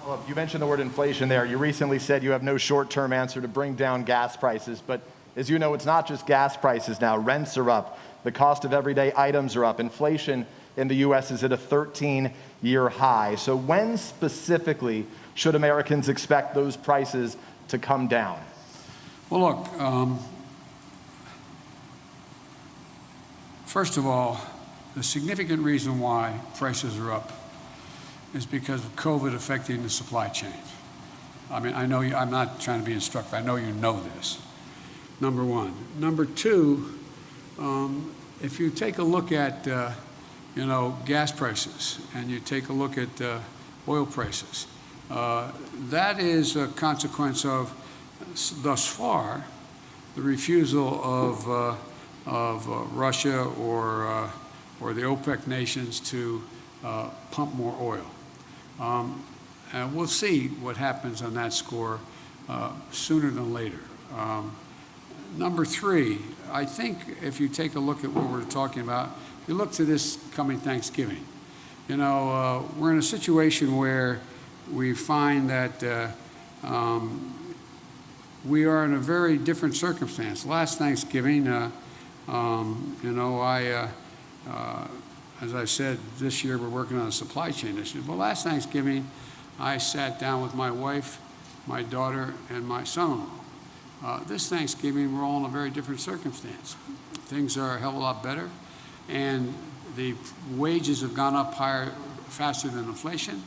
Well, you mentioned the word inflation there. You recently said you have no short-term answer to bring down gas prices, but as you know, it's not just gas prices now. Rents are up. The cost of everyday items are up. Inflation in the U.S. is at a 13-year high. So when specifically should Americans expect those prices to come down? Well, look, first of all, the significant reason why prices are up is because of COVID affecting the supply chain. I mean, I know you, I'm not trying to be instructive. I know you know this, number one. Number two, if you take a look at, gas prices and you take a look at oil prices, that is a consequence of, thus far, the refusal of Russia or the OPEC nations to pump more oil. And we'll see what happens on that score sooner than later. Number three, I think if you take a look at what we're talking about, if you look to this coming Thanksgiving, we're in a situation where we find that we are in a very different circumstance. Last Thanksgiving, as I said, this year we're working on a supply chain issue. But last Thanksgiving, I sat down with my wife, my daughter, and my son-in-law. This Thanksgiving, we're all in a very different circumstance. Things are a hell of a lot better, and the wages have gone up higher, faster than inflation,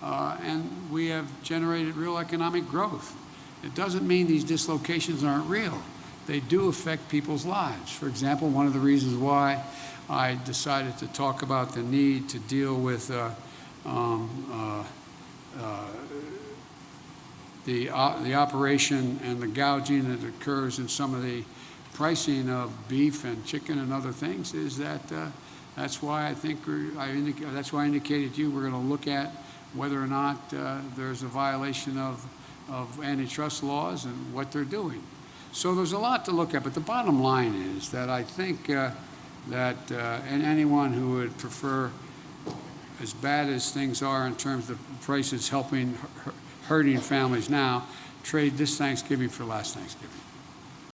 and we have generated real economic growth. It doesn't mean these dislocations aren't real. They do affect people's lives. For example, one of the reasons why I decided to talk about the need to deal with the operation and the gouging that occurs in some of the pricing of beef and chicken and other things is that that's why I think that's why I indicated to you we're going to look at whether or not there's a violation of antitrust laws and what they're doing. So there's a lot to look at, but the bottom line is that I think and anyone who would prefer, as bad as things are in terms of prices hurting families now, trade this Thanksgiving for last Thanksgiving.